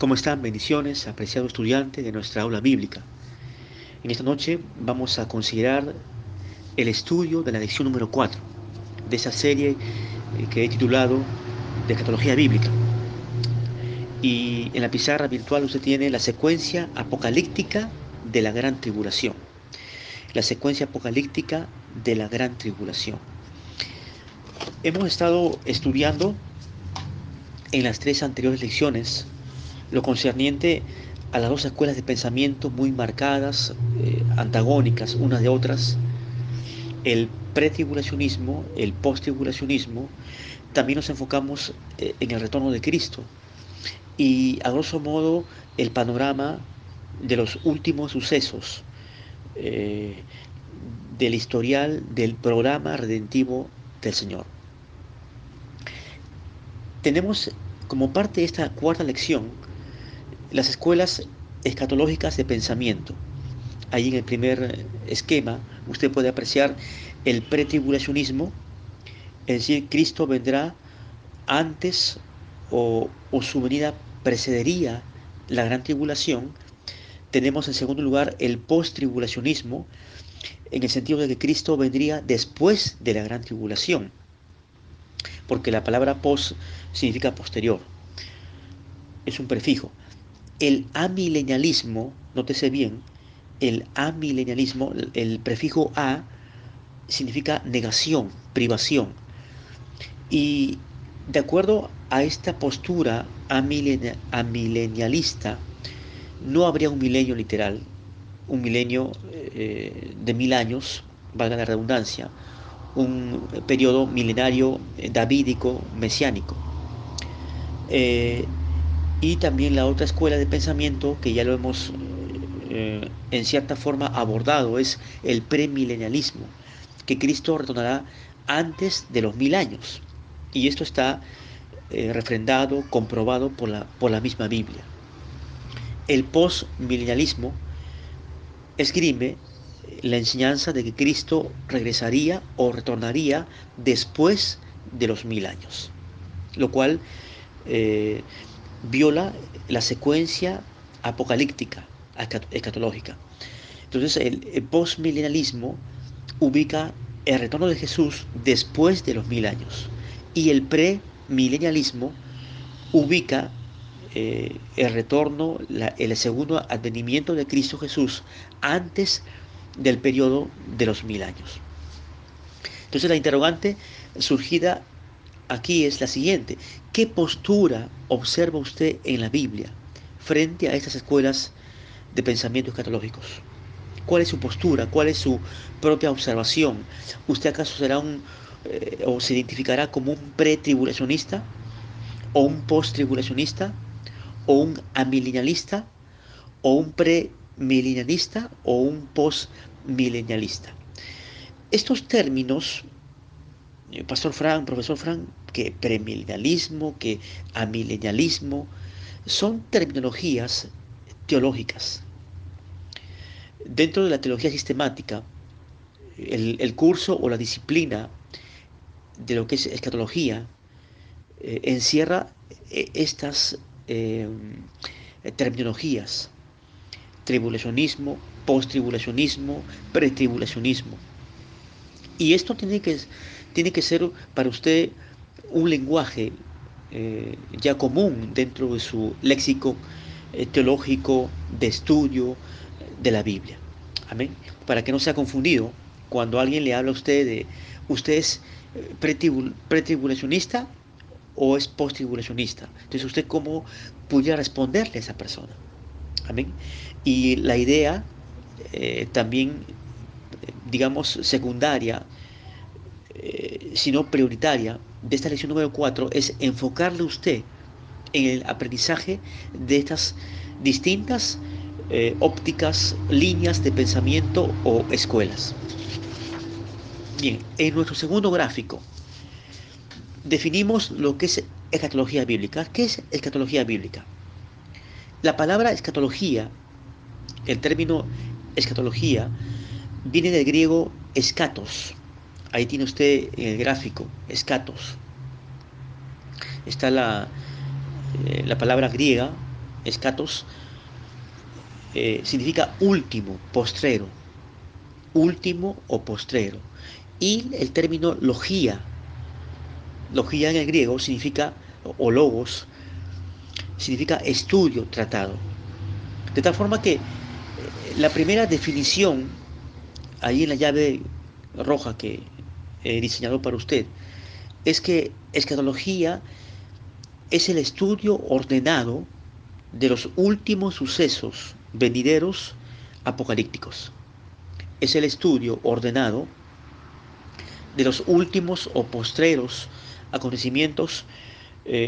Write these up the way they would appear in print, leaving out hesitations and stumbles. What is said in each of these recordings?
¿Cómo están? Bendiciones, apreciado estudiante de nuestra aula bíblica. En esta noche vamos a considerar el estudio de la lección número 4 de esa serie que he titulado de Escatología Bíblica. Y en la pizarra virtual usted tiene la secuencia apocalíptica de la gran tribulación. La secuencia apocalíptica de la gran tribulación. Hemos estado estudiando en las tres anteriores lecciones lo concerniente a las dos escuelas de pensamiento muy marcadas, antagónicas unas de otras, el pretribulacionismo, el posttribulacionismo. También nos enfocamos en el retorno de Cristo y a grosso modo el panorama de los últimos sucesos eh, del historial del programa redentivo del Señor. Tenemos como parte de esta cuarta lección las escuelas escatológicas de pensamiento. Ahí en el primer esquema usted puede apreciar el pretribulacionismo, es decir, Cristo vendrá antes o su venida precedería la gran tribulación. Tenemos en segundo lugar el posttribulacionismo, en el sentido de que Cristo vendría después de la gran tribulación, porque la palabra post significa posterior, es un prefijo. El amilenialismo, nótese bien, el amilenialismo, el prefijo a significa negación, privación. Y de acuerdo a esta postura amilenialista, no habría un milenio literal, un milenio de 1000 años, valga la redundancia, un periodo milenario davídico, mesiánico. Eh, y también la otra escuela de pensamiento que ya lo hemos en cierta forma abordado es el premilenialismo, que Cristo retornará antes de los 1000 años. Y esto está refrendado, comprobado por la misma Biblia. El postmilenialismo esgrime la enseñanza de que Cristo regresaría o retornaría después de los 1000 años, lo cual eh, viola la secuencia apocalíptica, escatológica. Entonces, el postmilenialismo ubica el retorno de Jesús después de los 1000 años y el premilenialismo ubica el retorno, el segundo advenimiento de Cristo Jesús antes del periodo de los 1000 años. Entonces la interrogante surgida aquí es la siguiente: ¿qué postura observa usted en la Biblia frente a estas escuelas de pensamiento escatológicos? ¿Cuál es su postura? ¿Cuál es su propia observación? ¿Usted acaso será o se identificará como un pretribulacionista o un posttribulacionista o un amilenialista o un premilenialista o un postmilenialista? Estos términos, Pastor Frank, profesor Frank, que premilenialismo, que amilenialismo, son terminologías teológicas. Dentro de la teología sistemática, el curso o la disciplina de lo que es escatología encierra estas terminologías: tribulacionismo, postribulacionismo, pretribulacionismo. Y esto tiene que ser para usted un lenguaje ya común dentro de su léxico teológico de estudio de la Biblia. Amén. Para que no sea confundido cuando alguien le habla a usted de: ¿usted es pretribulacionista o es posttribulacionista? Entonces, ¿usted cómo pudiera responderle a esa persona? Amén. Y la idea también, digamos, secundaria, sino prioritaria, de esta lección número 4 es enfocarle usted en el aprendizaje de estas distintas ópticas, líneas de pensamiento o escuelas. Bien, en nuestro segundo gráfico definimos lo que es escatología bíblica. ¿Qué es escatología bíblica? La palabra escatología, el término escatología, viene del griego escatos. Ahí tiene usted en el gráfico, escatos. Está la palabra griega, escatos, significa último, postrero, último o postrero. Y el término logía en el griego significa, o logos, significa estudio, tratado. De tal forma que la primera definición, ahí en la llave roja que he diseñado para usted, es que escatología es el estudio ordenado de los últimos sucesos venideros apocalípticos. Es el estudio ordenado de los últimos o postreros acontecimientos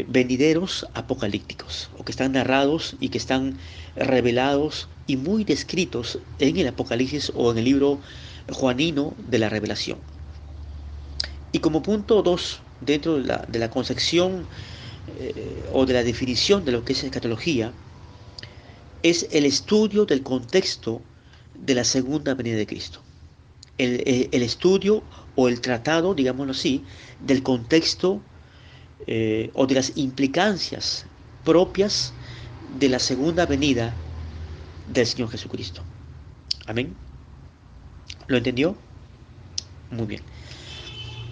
venideros apocalípticos, o que están narrados y que están revelados y muy descritos en el Apocalipsis o en el libro juanino de la Revelación. Y como punto 2, dentro de la concepción o de la definición de lo que es escatología, es el estudio del contexto de la segunda venida de Cristo. El estudio o el tratado, digámoslo así, del contexto o de las implicancias propias de la segunda venida del Señor Jesucristo. Amén. ¿Lo entendió? Muy bien.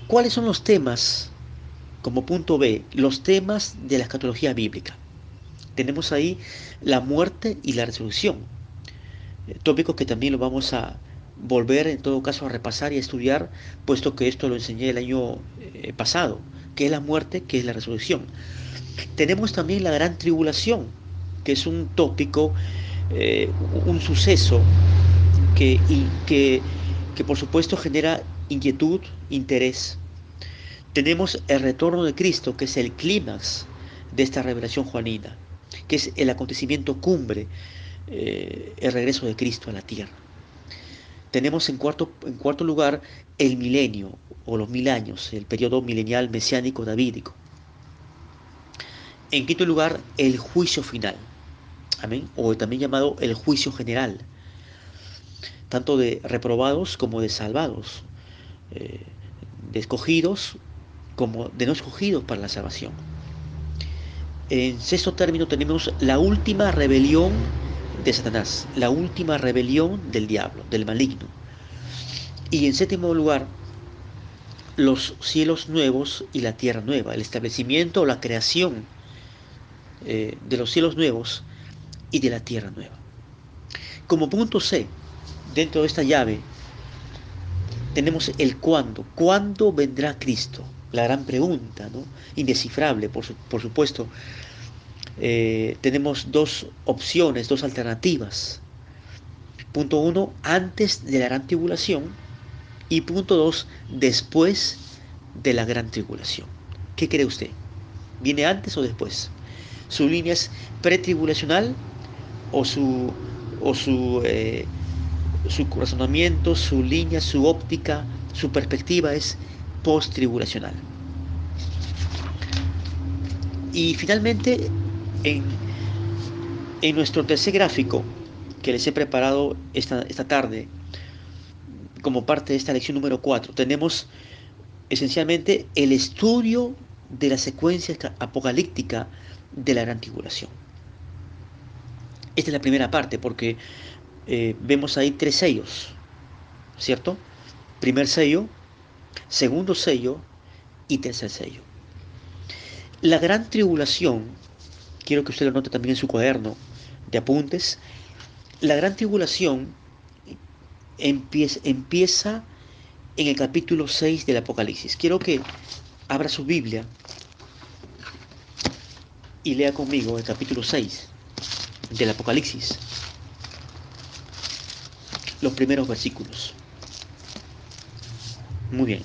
¿Cuáles son los temas, como punto B, los temas de la escatología bíblica? Tenemos ahí la muerte y la resurrección, tópicos que también lo vamos a volver en todo caso a repasar y a estudiar, puesto que esto lo enseñé el año pasado, que es la muerte, que es la resurrección. Tenemos también la gran tribulación, que es un tópico, eh, un suceso que, que por supuesto genera inquietud, interés. Tenemos el retorno de Cristo, que es el clímax de esta revelación juanina, que es el acontecimiento cumbre, el regreso de Cristo a la tierra. Tenemos en cuarto lugar el milenio o los 1000 años, el periodo milenial mesiánico davídico. En quinto lugar, el juicio final, amén, o también llamado el juicio general, tanto de reprobados como de salvados, eh, de escogidos como de no escogidos para la salvación. En sexto término tenemos la última rebelión de Satanás, la última rebelión del diablo, del maligno. Y en séptimo lugar, los cielos nuevos y la tierra nueva, el establecimiento o la creación de los cielos nuevos y de la tierra nueva. Como punto C, dentro de esta llave, tenemos el cuándo. ¿Cuándo vendrá Cristo? La gran pregunta, ¿no? Indescifrable, por supuesto. Tenemos dos opciones, dos alternativas. Punto 1, antes de la gran tribulación. Y punto 2, después de la gran tribulación. ¿Qué cree usted? ¿Viene antes o después? ¿Su línea es pretribulacional o su razonamiento, su línea, su óptica, su perspectiva es post-tribulacional? Y finalmente, en, en nuestro tercer gráfico que les he preparado esta tarde, como parte de esta lección número 4, tenemos esencialmente el estudio de la secuencia apocalíptica de la gran tribulación. Esta es la primera parte porque vemos ahí 3 sellos, ¿cierto? Primer sello, segundo sello y tercer sello. La gran tribulación, quiero que usted lo note también en su cuaderno de apuntes, la gran tribulación empieza en el capítulo 6 del Apocalipsis. Quiero que abra su Biblia y lea conmigo el capítulo 6 del Apocalipsis, los primeros versículos. Muy bien.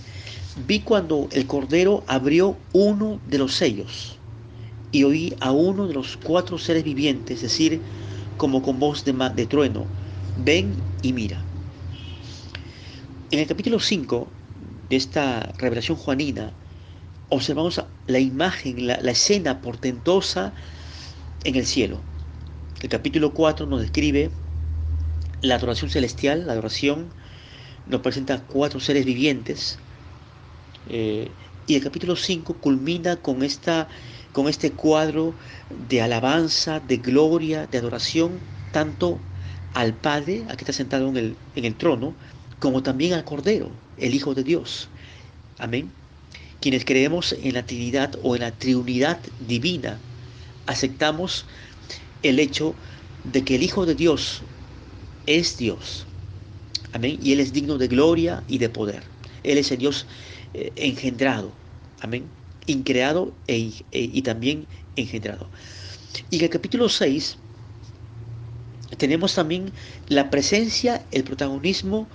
Vi cuando el Cordero abrió uno de los sellos y oí a uno de los 4 seres vivientes decir como con voz de trueno: ven y mira. En el capítulo 5 de esta revelación juanina observamos la imagen, la escena portentosa en el cielo. El capítulo 4 nos describe la adoración celestial, la adoración nos presenta 4 seres vivientes, y el capítulo 5 culmina con este cuadro de alabanza, de gloria, de adoración, tanto al Padre, aquí está sentado en el trono, como también al Cordero, el Hijo de Dios. Amén. Quienes creemos en la Trinidad o en la Triunidad divina, aceptamos el hecho de que el Hijo de Dios es Dios. Amén. Y Él es digno de gloria y de poder. Él es el Dios engendrado. Amén. Increado y también engendrado. Y en el capítulo 6 tenemos también la presencia, el protagonismo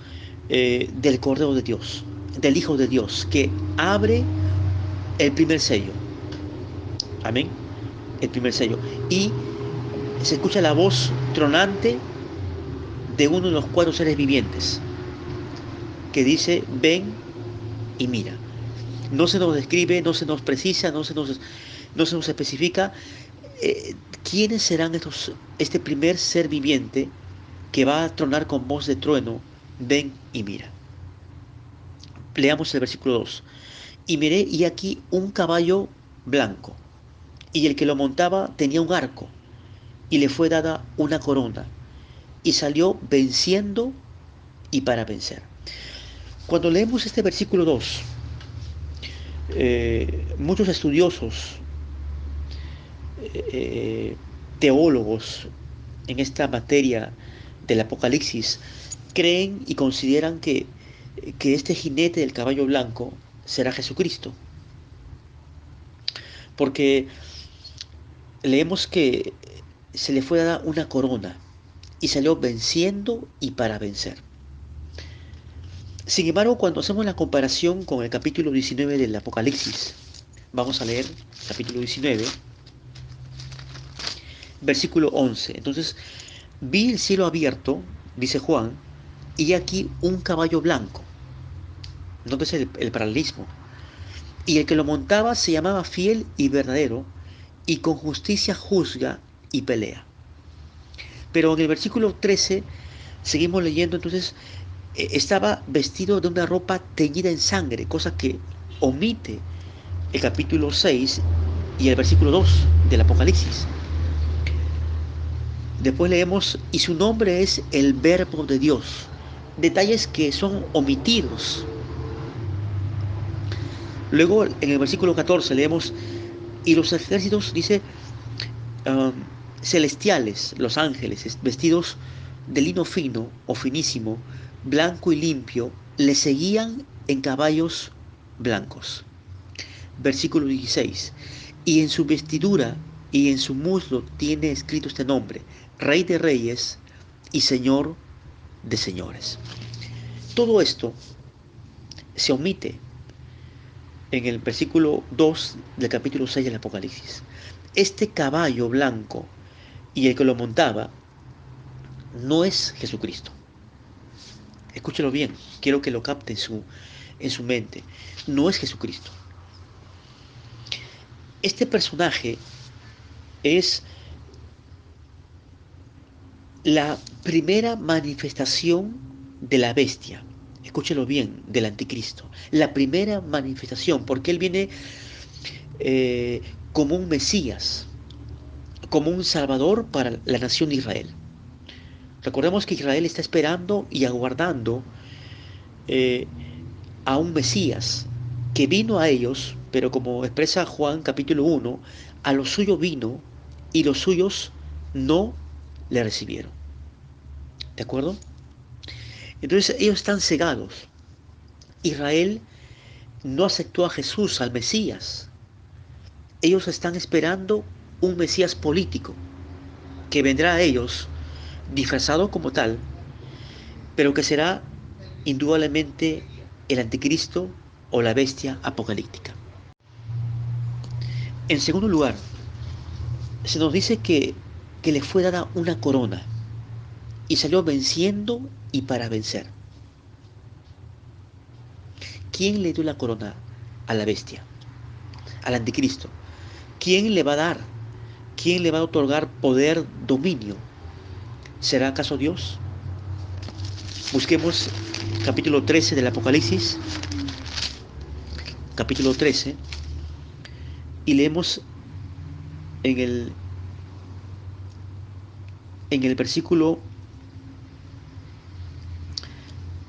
del Cordero de Dios, del Hijo de Dios, que abre el primer sello. Amén. El primer sello. Y se escucha la voz tronante de uno de los cuatro seres vivientes, que dice, ven y mira. No se nos describe, no se nos precisa, no se nos especifica quiénes serán este primer ser viviente que va a tronar con voz de trueno, ven y mira. Leamos el versículo 2. Y miré y aquí un caballo blanco, y el que lo montaba tenía un arco, y le fue dada una corona, y salió venciendo y para vencer. Cuando leemos este versículo 2, muchos estudiosos, eh, teólogos en esta materia del Apocalipsis, creen y consideran que este jinete del caballo blanco será Jesucristo. Porque leemos que se le fue dada una corona y salió venciendo y para vencer. Sin embargo, cuando hacemos la comparación con el capítulo 19 del Apocalipsis, vamos a leer capítulo 19, versículo 11. Entonces, vi el cielo abierto, dice Juan, y aquí un caballo blanco. Nótese el paralelismo. Y el que lo montaba se llamaba Fiel y Verdadero, y con justicia juzga y pelea. Pero en el versículo 13 seguimos leyendo, entonces estaba vestido de una ropa teñida en sangre, cosa que omite el capítulo 6 y el versículo 2 del Apocalipsis. Después leemos, y su nombre es el Verbo de Dios. Detalles que son omitidos. Luego en el versículo 14 leemos, y los ejércitos, dice, um, celestiales, los ángeles, vestidos de lino fino o finísimo, blanco y limpio, le seguían en caballos blancos. Versículo 16. Y en su vestidura y en su muslo tiene escrito este nombre, Rey de Reyes y Señor de Señores. Todo esto se omite en el versículo 2 del capítulo 6 del Apocalipsis. Este caballo blanco y el que lo montaba no es Jesucristo. Escúchelo bien, quiero que lo capte en su mente. No es Jesucristo. Este personaje es la primera manifestación de la bestia. Escúchelo bien, del anticristo. La primera manifestación, porque él viene como un Mesías, como un Salvador para la nación de Israel. Recordemos que Israel está esperando y aguardando eh, a un Mesías que vino a ellos, pero como expresa Juan capítulo 1, a los suyos vino y los suyos no le recibieron. ¿De acuerdo? Entonces ellos están cegados. Israel no aceptó a Jesús, al Mesías. Ellos están esperando un Mesías político que vendrá a ellos disfrazado como tal, pero que será indudablemente el anticristo o la bestia apocalíptica. En segundo lugar, se nos dice que le fue dada una corona y salió venciendo y para vencer. ¿Quién le dio la corona a la bestia, al anticristo? ¿Quién le va a dar? ¿Quién le va a otorgar poder, dominio? ¿Será acaso Dios? Busquemos capítulo 13 del Apocalipsis, capítulo 13, y leemos en el, en el versículo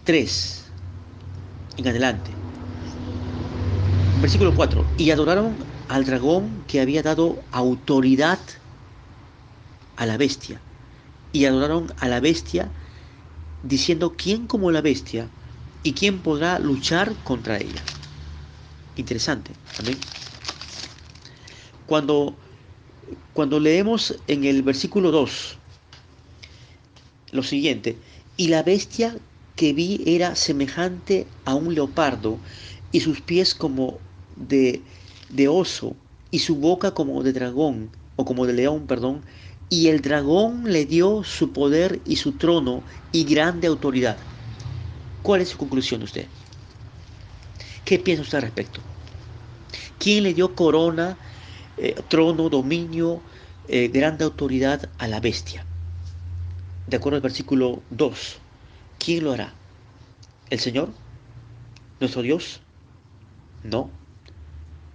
3 en adelante. Versículo 4. Y adoraron al dragón que había dado autoridad a la bestia. Y adoraron a la bestia diciendo, ¿quién como la bestia? ¿Y quién podrá luchar contra ella? Interesante. Amén. Cuando, cuando leemos en el versículo 2 lo siguiente, y la bestia que vi era semejante a un leopardo, y sus pies como de, de oso, y su boca como de dragón, o como de león, perdón, y el dragón le dio su poder y su trono y grande autoridad. ¿Cuál es su conclusión de usted? ¿Qué piensa usted al respecto? ¿Quién le dio corona, trono, dominio, grande autoridad a la bestia? De acuerdo al versículo 2, ¿quién lo hará? ¿El Señor? ¿Nuestro Dios? No,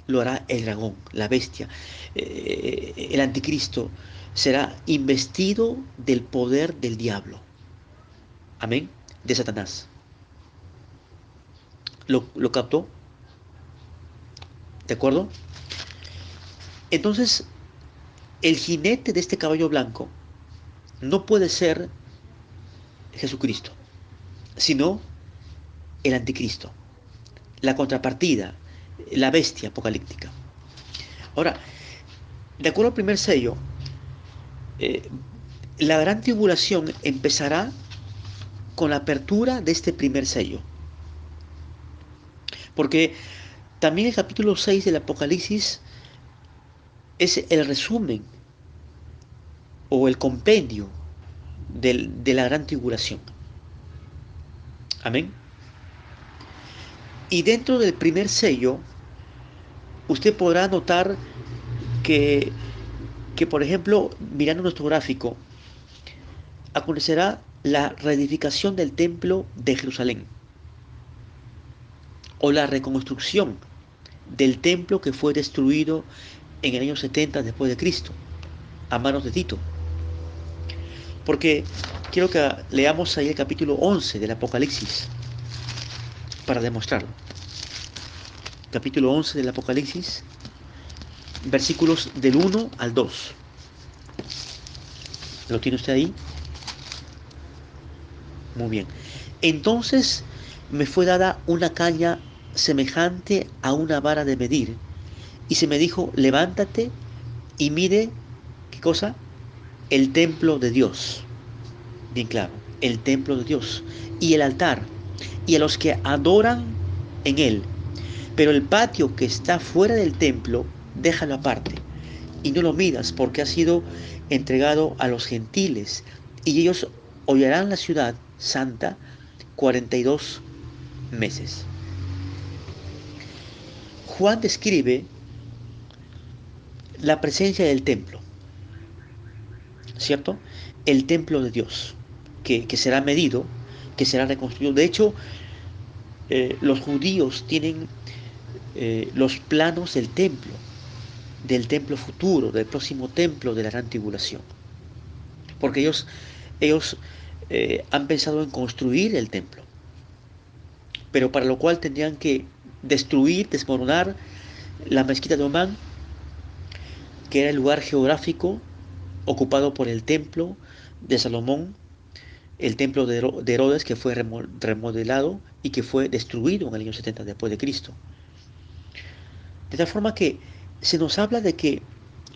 lo hará el dragón, la bestia. El anticristo será investido del poder del diablo. Amén. De Satanás. ¿Lo captó? ¿De acuerdo? Entonces, el jinete de este caballo blanco no puede ser Jesucristo, sino el anticristo, la contrapartida, la bestia apocalíptica. Ahora, de acuerdo al primer sello, eh, la gran tribulación empezará con la apertura de este primer sello. Porque también el capítulo 6 del Apocalipsis es el resumen o el compendio de la gran tribulación. Amén. Y dentro del primer sello, usted podrá notar que, por ejemplo, mirando nuestro gráfico, acontecerá la reedificación del templo de Jerusalén o la reconstrucción del templo que fue destruido en el año 70 después de Cristo a manos de Tito. Porque quiero que leamos ahí el capítulo 11 del Apocalipsis para demostrarlo. Capítulo 11 del Apocalipsis, versículos del 1 al 2. ¿Lo tiene usted ahí? Muy bien. Entonces me fue dada una caña semejante a una vara de medir, y se me dijo, levántate y mide, ¿qué cosa? El templo de Dios. Bien claro, el templo de Dios y el altar, y a los que adoran en él. Pero el patio que está fuera del templo, déjalo aparte, y no lo midas, porque ha sido entregado a los gentiles, y ellos hollarán la ciudad santa 42 meses. Juan describe la presencia del templo, ¿cierto? El templo de Dios, que será medido, que será reconstruido. De hecho, los judíos tienen los planos del templo futuro, del próximo templo de la gran tribulación. Porque ellos han pensado en construir el templo, pero para lo cual tendrían que destruir, desmoronar la mezquita de Omán, que era el lugar geográfico ocupado por el templo de Salomón, el templo de Herodes, que fue remodelado y que fue destruido en el año 70 después de Cristo. De tal forma que se nos habla de que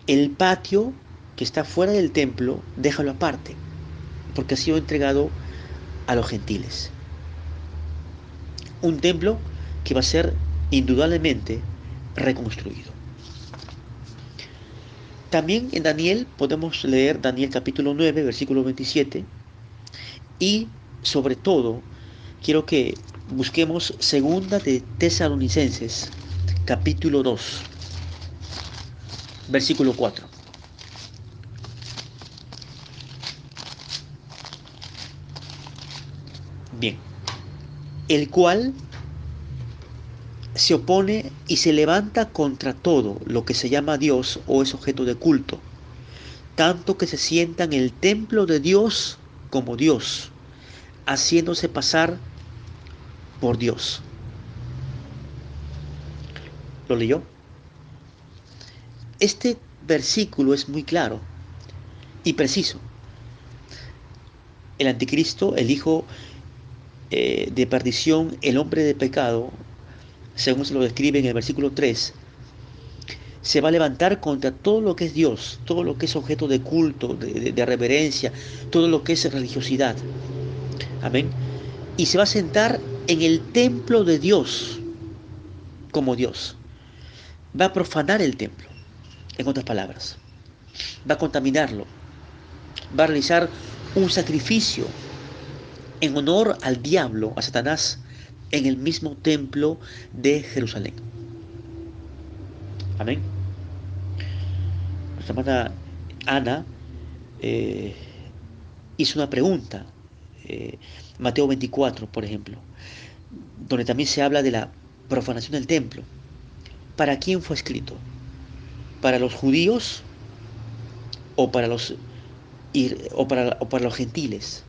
el patio que está fuera del templo, déjalo aparte, porque ha sido entregado a los gentiles. Un templo que va a ser indudablemente reconstruido. También en Daniel podemos leer Daniel capítulo 9, versículo 27, y sobre todo quiero que busquemos segunda de Tesalonicenses capítulo 2, versículo 4. Bien, el cual se opone y se levanta contra todo lo que se llama Dios o es objeto de culto, tanto que se sienta en el templo de Dios como Dios, haciéndose pasar por Dios. ¿Lo leyó? Este versículo es muy claro y preciso. El anticristo, el hijo de perdición, el hombre de pecado, según se lo describe en el versículo 3, se va a levantar contra todo lo que es Dios, todo lo que es objeto de culto, de reverencia, todo lo que es religiosidad. Amén. Y se va a sentar en el templo de Dios como Dios. Va a profanar el templo, en otras palabras. Va a contaminarlo. Va a realizar un sacrificio en honor al diablo, a Satanás, en el mismo templo de Jerusalén. Amén. Nuestra hermana Ana eh, hizo una pregunta, eh, Mateo 24, por ejemplo, donde también se habla de la profanación del templo. ¿Para quién fue escrito? ¿Para los judíos o para o para los gentiles?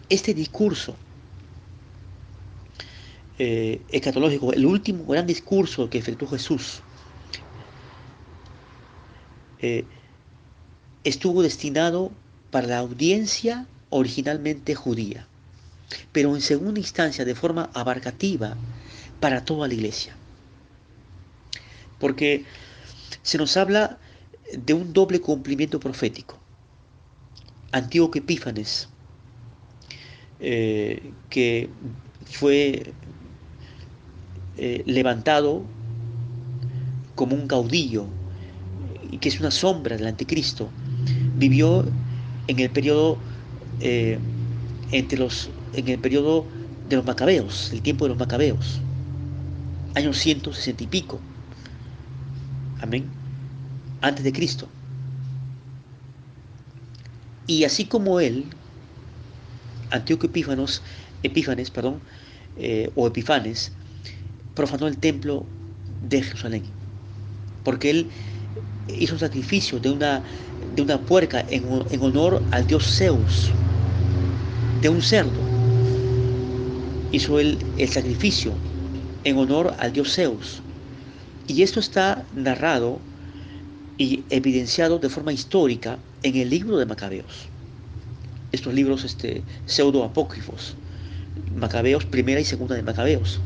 Este discurso escatológico, el último gran discurso que efectuó Jesús, eh, estuvo destinado para la audiencia originalmente judía, pero en segunda instancia de forma abarcativa para toda la iglesia. Porque se nos habla de un doble cumplimiento profético. Antíoco Epífanes, que fue levantado como un caudillo y que es una sombra del anticristo, vivió en el periodo eh, en el periodo de los macabeos, el tiempo de los macabeos, años 160 y pico, amén, antes de Cristo. Y así como él, Antíoco Epífanes, perdón, o Epifanes, profanó el templo de Jerusalén, porque él hizo un sacrificio de una puerca en honor al dios Zeus, de un cerdo. Hizo él el sacrificio en honor al dios Zeus. Y esto está narrado y evidenciado de forma histórica en el libro de Macabeos. Estos libros pseudo-apócrifos, Macabeos, primera y segunda de Macabeos.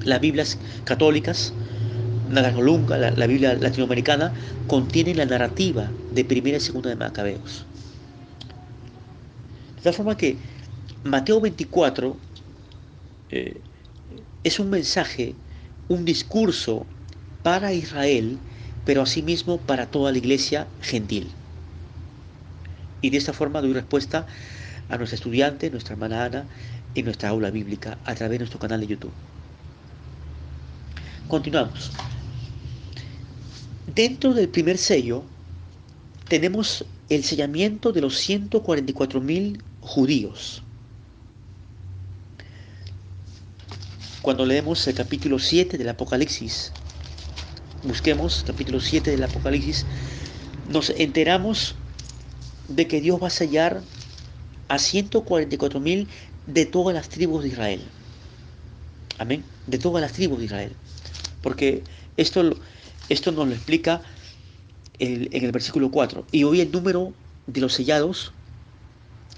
Las Biblias católicas, la Biblia latinoamericana, contienen la narrativa de primera y segunda de Macabeos. De tal forma que Mateo 24 eh, es un mensaje, un discurso para Israel, pero asimismo para toda la iglesia gentil. Y de esta forma doy respuesta a nuestra estudiante, nuestra hermana Ana, en nuestra aula bíblica a través de nuestro canal de YouTube. Continuamos. Dentro del primer sello tenemos el sellamiento de los 144.000 judíos. Cuando leemos el capítulo 7 del Apocalipsis, busquemos capítulo 7 del Apocalipsis, nos enteramos de que Dios va a sellar a 144.000 de todas las tribus de Israel. Amén. De todas las tribus de Israel. Porque esto nos lo explica en el versículo 4. Y hoy el número de los sellados,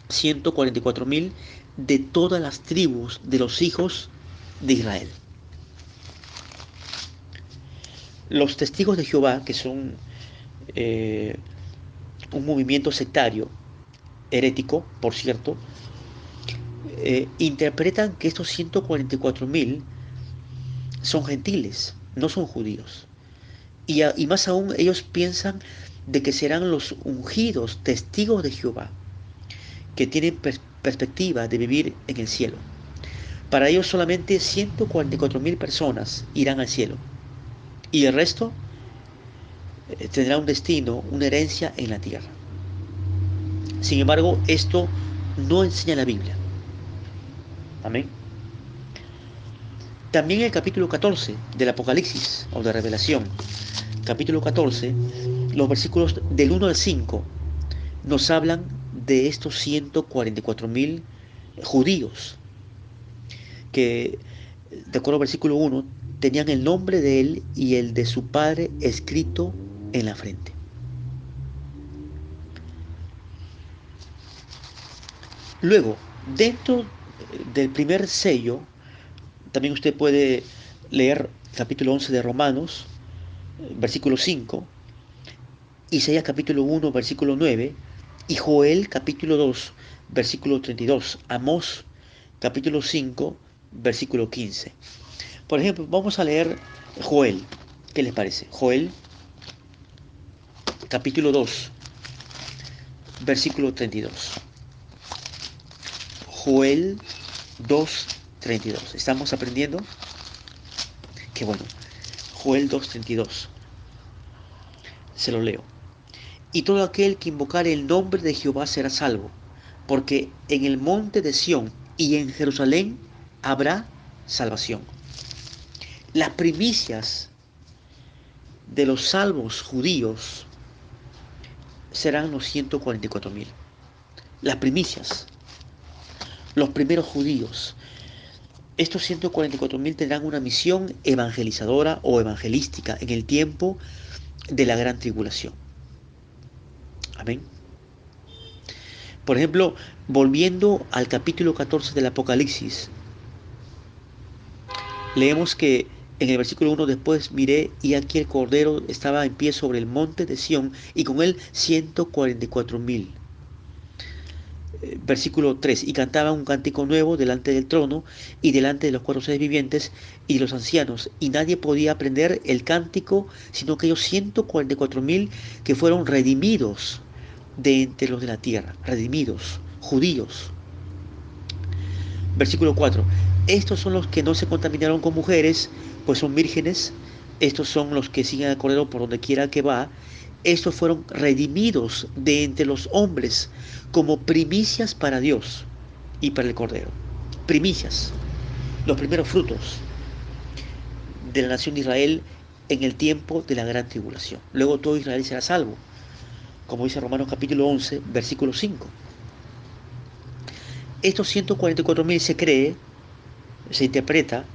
144.000 de todas las tribus de los hijos de Israel. Los testigos de Jehová, que son un movimiento sectario, herético, por cierto, interpretan que estos 144.000 son gentiles, no son judíos. Y más aún ellos piensan de que serán los ungidos testigos de Jehová, que tienen perspectiva de vivir en el cielo. Para ellos solamente 144.000 personas irán al cielo. Y el resto tendrá un destino, una herencia en la tierra. Sin embargo, esto no enseña la Biblia. Amén. También el capítulo 14 del Apocalipsis o de Revelación, capítulo 14, los versículos del 1 al 5 nos hablan de estos 144.000 judíos que, de acuerdo al versículo 1, tenían el nombre de él y el de su padre escrito en la frente. Luego, dentro del primer sello, también usted puede leer capítulo 11 de Romanos, versículo 5, Isaías capítulo 1, versículo 9, y Joel capítulo 2, versículo 32, Amós capítulo 5, versículo 15. Por ejemplo, vamos a leer Joel. ¿Qué les parece? Joel capítulo 2, versículo 32. Joel 2, 32. ¿Estamos aprendiendo? Qué bueno. Joel 2, 32. Se lo leo. Y todo aquel que invocare el nombre de Jehová será salvo, porque en el monte de Sión y en Jerusalén habrá salvación. Las primicias de los salvos judíos serán los 144.000. Las primicias, los primeros judíos. Estos 144.000 tendrán una misión evangelizadora o evangelística en el tiempo de la gran tribulación. Amén. Por ejemplo, volviendo al capítulo 14 del Apocalipsis, leemos que en el versículo 1, después miré y aquí el Cordero estaba en pie sobre el monte de Sión y con él 144.000. Versículo 3, y cantaban un cántico nuevo delante del trono y delante de los 4 seres vivientes y de los ancianos, y nadie podía aprender el cántico sino aquellos 144.000 que fueron redimidos de entre los de la tierra, redimidos, judíos. Versículo 4, estos son los que no se contaminaron con mujeres, pues son vírgenes, estos son los que siguen al Cordero por donde quiera que va, estos fueron redimidos de entre los hombres como primicias para Dios y para el Cordero. Primicias, los primeros frutos de la nación de Israel en el tiempo de la gran tribulación. Luego todo Israel será salvo, como dice Romanos capítulo 11, versículo 5. Estos 144.000 se cree, se interpreta,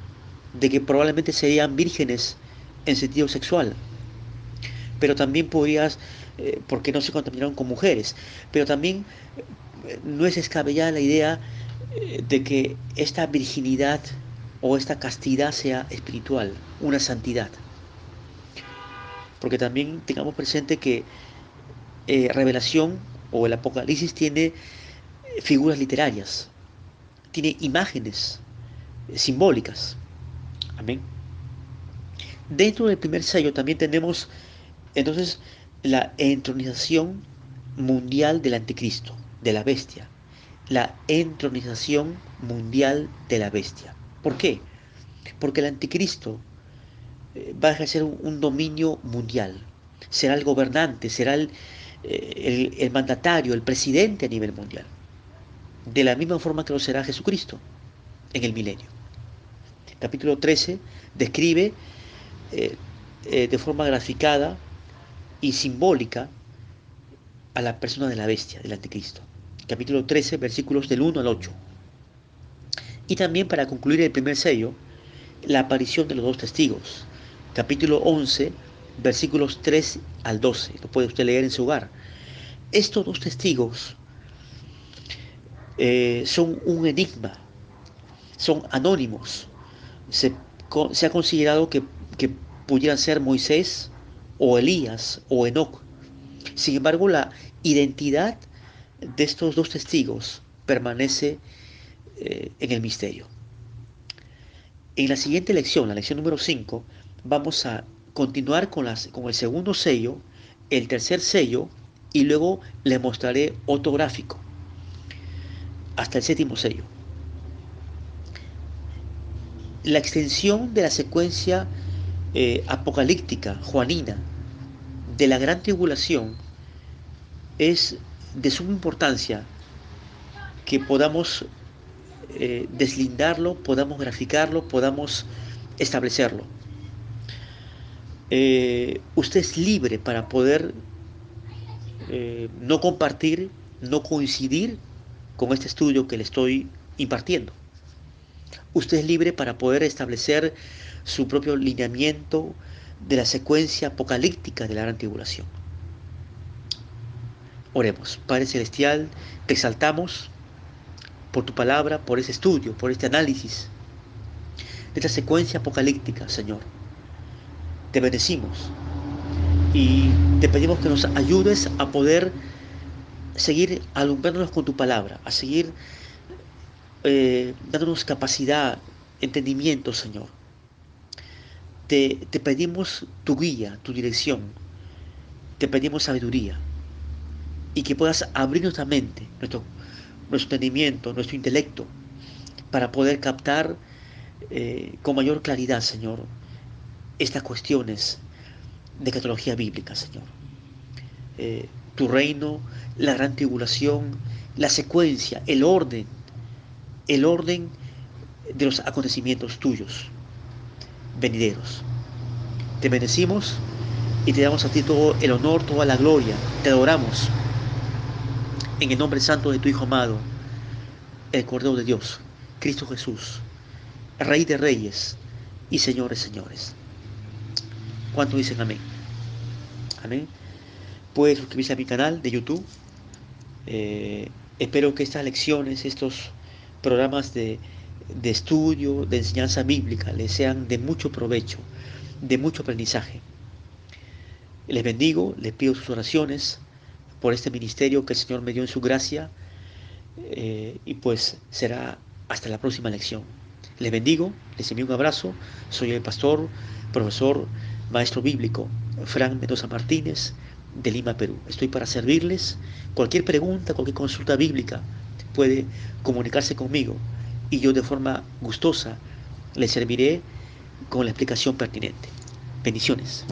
de que probablemente serían vírgenes en sentido sexual, pero también podrías, porque no se contaminaron con mujeres, pero también no es descabellada la idea de que esta virginidad o esta castidad sea espiritual, una santidad. Porque también tengamos presente que Revelación o el Apocalipsis tiene figuras literarias, tiene imágenes simbólicas. Amén. Dentro del primer sello también tenemos entonces la entronización mundial del anticristo, de la bestia. La entronización mundial de la bestia. ¿Por qué? Porque el anticristo va a ejercer un dominio mundial. Será el gobernante, será el mandatario, el presidente a nivel mundial. De la misma forma que lo será Jesucristo en el milenio. Capítulo 13 describe de forma graficada y simbólica a la persona de la bestia, del anticristo. Capítulo 13, versículos del 1 al 8. Y también para concluir el primer sello, la aparición de los 2 testigos. Capítulo 11, versículos 3 al 12. Lo puede usted leer en su hogar. Estos 2 testigos son un enigma, son anónimos. Se ha considerado que pudieran ser Moisés o Elías o Enoc. Sin embargo, la identidad de estos 2 testigos permanece en el misterio. En la siguiente lección, la lección número 5, vamos a continuar con el segundo sello, el tercer sello, y luego le mostraré otro gráfico, hasta el séptimo sello. La extensión de la secuencia apocalíptica, juanina, de la gran tribulación es de suma importancia que podamos deslindarlo, podamos graficarlo, podamos establecerlo. Usted es libre para poder no compartir, no coincidir con este estudio que le estoy impartiendo. Usted es libre para poder establecer su propio lineamiento de la secuencia apocalíptica de la gran tribulación. Oremos. Padre Celestial, te exaltamos por tu palabra, por ese estudio, por este análisis de esta secuencia apocalíptica, Señor. Te bendecimos y te pedimos que nos ayudes a poder seguir alumbrándonos con tu palabra, a seguir dándonos capacidad, entendimiento, Señor. Te pedimos tu guía, tu dirección, te pedimos sabiduría y que puedas abrir nuestra mente, nuestro entendimiento, nuestro intelecto, para poder captar con mayor claridad, Señor, estas cuestiones de escatología bíblica, Señor. Tu reino, la gran tribulación, la secuencia, el orden de los acontecimientos tuyos, venideros. Te bendecimos y te damos a ti todo el honor, toda la gloria. Te adoramos en el nombre santo de tu Hijo amado, el Cordero de Dios, Cristo Jesús, Rey de Reyes y Señores, Señores. ¿Cuántos dicen amén? Amén. Puedes suscribirse a mi canal de YouTube. Espero que estas lecciones, estos programas de estudio, de enseñanza bíblica, les sean de mucho provecho, de mucho aprendizaje. Les bendigo, les pido sus oraciones por este ministerio que el Señor me dio en su gracia, y pues será hasta la próxima lección. Les bendigo, les envío un abrazo. Soy el pastor, profesor, maestro bíblico Frank Mendoza Martínez de Lima, Perú. Estoy para servirles. Cualquier pregunta, cualquier consulta bíblica puede comunicarse conmigo y yo de forma gustosa les serviré con la explicación pertinente. Bendiciones.